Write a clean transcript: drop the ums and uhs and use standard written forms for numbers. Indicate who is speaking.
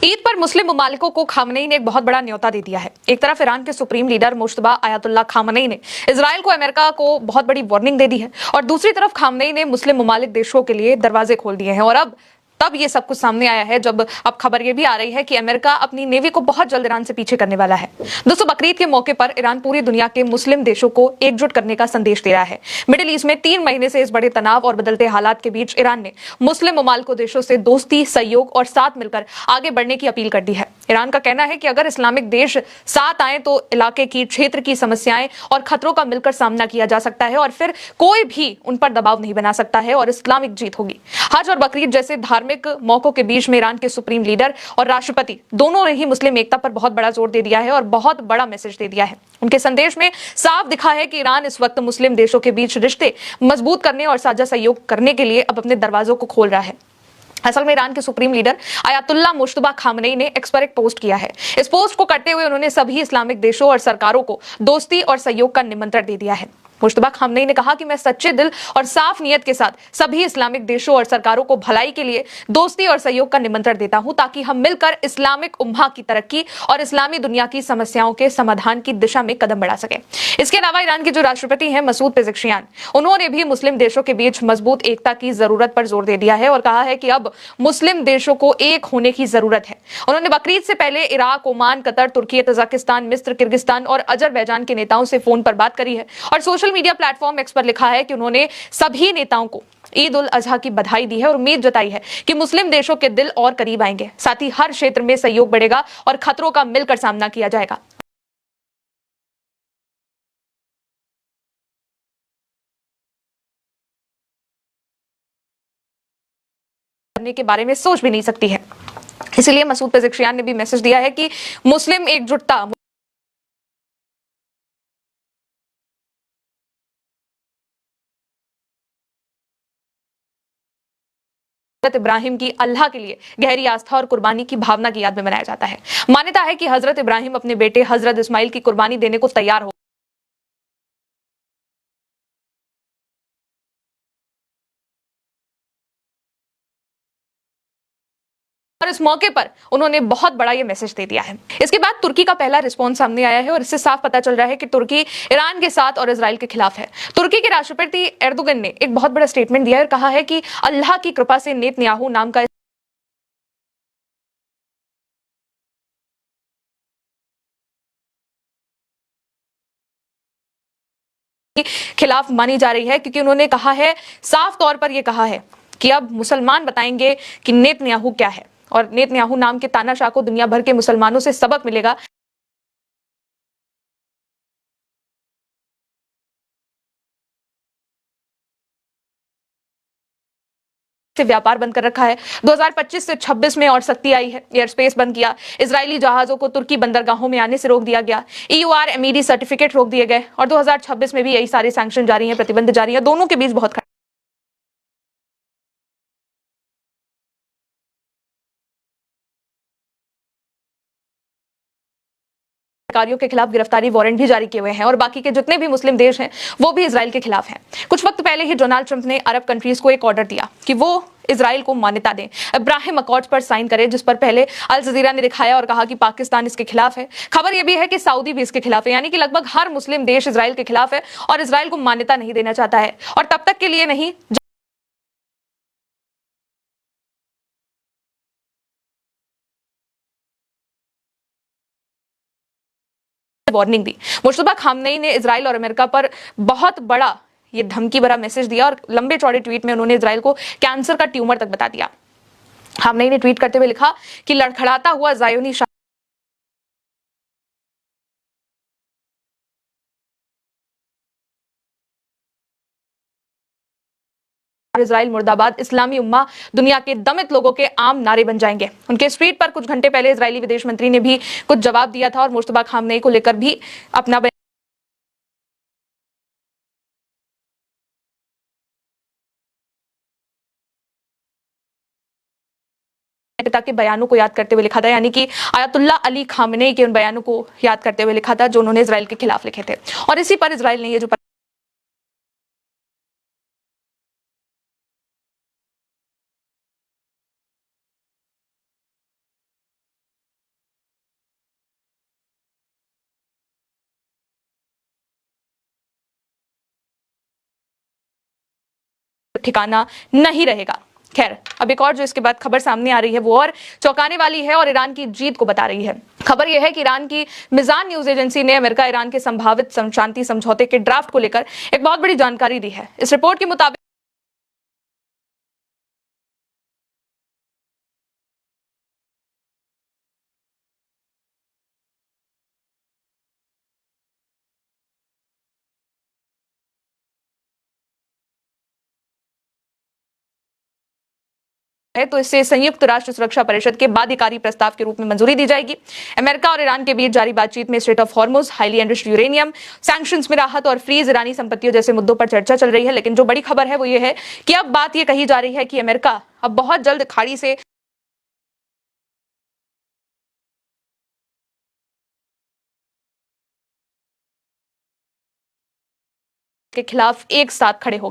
Speaker 1: ईद पर मुस्लिम ममालिकों को खामनेई ने एक बहुत बड़ा न्योता दे दिया है। एक तरफ ईरान के supreme leader Mushtaba Ayatollah Khamenei ने इजराइल को अमेरिका को बहुत बड़ी वार्निंग दे दी है और दूसरी तरफ खामनेई ने मुस्लिम ममालिक देशों के लिए दरवाजे खोल दिए हैं। और अब तब ये सब कुछ सामने आया है जब अब खबर ये भी आ रही है कि अमेरिका अपनी नेवी को बहुत जल्द ईरान से पीछे करने वाला है। दोस्तों, बकरीद के मौके पर ईरान पूरी दुनिया के मुस्लिम देशों को एकजुट करने का संदेश दे रहा है। मिडिल ईस्ट में 3 महीने से इस बड़े तनाव और बदलते हालात के बीच ईरान ने मुस्लिम ममालिक देशों से दोस्ती, सहयोग और साथ मिलकर आगे बढ़ने की अपील कर दी है। ईरान का कहना है कि अगर इस्लामिक देश साथ आए तो इलाके की, क्षेत्र की समस्याएं और खतरों का मिलकर सामना किया जा सकता है और फिर कोई भी उन पर दबाव नहीं बना सकता है और इस्लामिक जीत होगी। हज और बकरीद जैसे धार्मिक मौकों के बीच में ईरान के सुप्रीम लीडर और राष्ट्रपति दोनों ने ही मुस्लिम एकता पर बहुत बड़ा जोर दे दिया है और बहुत बड़ा मैसेज दे दिया है। उनके संदेश में साफ दिखा है कि ईरान इस वक्त मुस्लिम देशों के बीच रिश्ते मजबूत करने और साझा सहयोग करने के लिए अब अपने दरवाजों को खोल रहा है। असल में ईरान के supreme leader Ayatollah Mushtaba Khamenei ने एक्स पर एक पोस्ट किया है। इस पोस्ट को करते हुए उन्होंने सभी इस्लामिक देशों और सरकारों को दोस्ती और सहयोग का निमंत्रण दे दिया है। मुश्तबा खामनेई ने कहा कि मैं सच्चे दिल और साफ नियत के साथ सभी इस्लामिक देशों और सरकारों को भलाई के लिए दोस्ती और सहयोग का निमंत्रण देता हूं ताकि हम मिलकर इस्लामिक उम्मा की तरक्की और इस्लामी दुनिया की समस्याओं के समाधान की दिशा में कदम बढ़ा सके। इसके अलावा ईरान के जो राष्ट्रपति हैं मसूद पेज़ेश्कियान, उन्होंने भी मुस्लिम देशों के बीच मजबूत एकता की जरूरत पर जोर दे दिया है और कहा है कि अब मुस्लिम देशों को एक होने की जरूरत है। उन्होंने बकरीद से पहले इराक, ओमान, कतर, तुर्की, तजाकिस्तान, मिस्र, किर्गिस्तान और अजरबैजान के नेताओं से फोन पर बात करी है और सोशल मीडिया प्लेटफॉर्म एक्स पर लिखा है कि उन्होंने सभी नेताओं को ईद उल अजहा की बधाई दी है और उम्मीद जताई है कि मुस्लिम देशों के दिल और करीब आएंगे। साथ ही हर क्षेत्र में सहयोग बढ़ेगा और खतरों का मिलकर सामना किया जाएगा। करने के बारे में सोच भी नहीं सकती है। इसलिए मसूद पेज़ेश्कियान ने भी मैसेज दिया है कि मुस्लिम एकजुटता हजरत इब्राहिम की अल्लाह के लिए गहरी आस्था और कुर्बानी की भावना की याद में मनाया जाता है। मान्यता है कि हजरत इब्राहिम अपने बेटे हजरत इस्माइल की कुर्बानी देने को तैयार हो और इस मौके पर उन्होंने बहुत बड़ा ये मैसेज दे दिया है। इसके बाद तुर्की का पहला रिस्पॉन्स सामने आया है और इससे साफ पता चल रहा है कि तुर्की ईरान के साथ और इजराइल के खिलाफ है। तुर्की के राष्ट्रपति एर्दोगन ने एक बहुत बड़ा स्टेटमेंट दिया और कहा है कि अल्लाह की कृपा से नेतन्याहू नाम का खिलाफ मानी जा रही है, क्योंकि उन्होंने कहा है, साफ तौर पर यह कहा है कि अब मुसलमान बताएंगे कि नेतन्याहू क्या है और नेतन्याहू नाम के तानाशाह को दुनिया भर के मुसलमानों से सबक मिलेगा। से व्यापार बंद कर रखा है। 2025 से 26 में और सख्ती आई है। एयर स्पेस बंद किया, इजरायली जहाजों को तुर्की बंदरगाहों में आने से रोक दिया गया, EUR MED सर्टिफिकेट रोक दिए गए और 2026 में भी यही सारे सैंक्शन जारी हैं, प्रतिबंध जारी है। दोनों के बीच बहुत कार्यों के खिलाफ गिरफ्तारी वारंट भी जारी किए हुए हैं और बाकी के जितने भी मुस्लिम देश हैं वो भी इजराइल के खिलाफ हैं। कुछ वक्त पहले ही डोनाल्ड ट्रंप ने अरब कंट्रीज को एक ऑर्डर दिया कि वो इजराइल को मान्यता दें, इब्राहिम अकॉर्ड्स पर साइन करें, जिस पर पहले अल जजीरा ने दिखाया और कहा कि पाकिस्तान इसके खिलाफ है। खबर यह भी है कि सऊदी भी इसके खिलाफ है, यानी कि लगभग हर मुस्लिम देश इजराइल के खिलाफ है और इजराइल को मान्यता नहीं देना चाहता है और तब तक के लिए नहीं वार्निंग दी। मुश्तबा खामनेई ने इजराइल और अमेरिका पर बहुत बड़ा ये धमकी भरा मैसेज दिया और लंबे चौड़े ट्वीट में उन्होंने इजराइल को कैंसर का ट्यूमर तक बता दिया। खामनेई ने ट्वीट करते हुए लिखा कि लड़खड़ाता हुआ ज़ायोनी इजराइल मुर्दाबाद, इस्लामी उम्मा दुनिया के दमित लोगों के आम नारे बन जाएंगे। उनके ट्वीट पर कुछ घंटे पहले इजरायली विदेश मंत्री ने भी कुछ जवाब दिया था और मुश्तबा खामनेई को लेकर भी अपना पिता के बयानों को याद करते हुए लिखा था, यानी कि आयतुल्लाह अली खामनेई के उन बयानों को याद करते हुए लिखा था जो उन्होंने इजराइल के खिलाफ लिखे थे। और इसी पर इजराइल ने ये जो ठिकाना नहीं रहेगा। खैर, अब एक और जो इसके बाद खबर सामने आ रही है वो और चौंकाने वाली है और ईरान की जीत को बता रही है। खबर यह है कि ईरान की मिजान न्यूज एजेंसी ने अमेरिका ईरान के संभावित शांति समझौते के ड्राफ्ट को लेकर एक बहुत बड़ी जानकारी दी है। इस रिपोर्ट के मुताबिक है तो इसे संयुक्त राष्ट्र सुरक्षा परिषद के बाध्यकारी प्रस्ताव के रूप में मंजूरी दी जाएगी। अमेरिका और ईरान के बीच जारी बातचीत में straight of Hormuz, highly enriched uranium, sanctions में राहत और फ्रीज ईरानी संपत्तियों जैसे मुद्दों पर चर्चा चल रही है। लेकिन जो बड़ी खबर है वो ये है कि अब बात ये कही जा रही है कि अमेरिका अब बहुत जल्द खाड़ी से के खिलाफ एक साथ खड़े हो गए।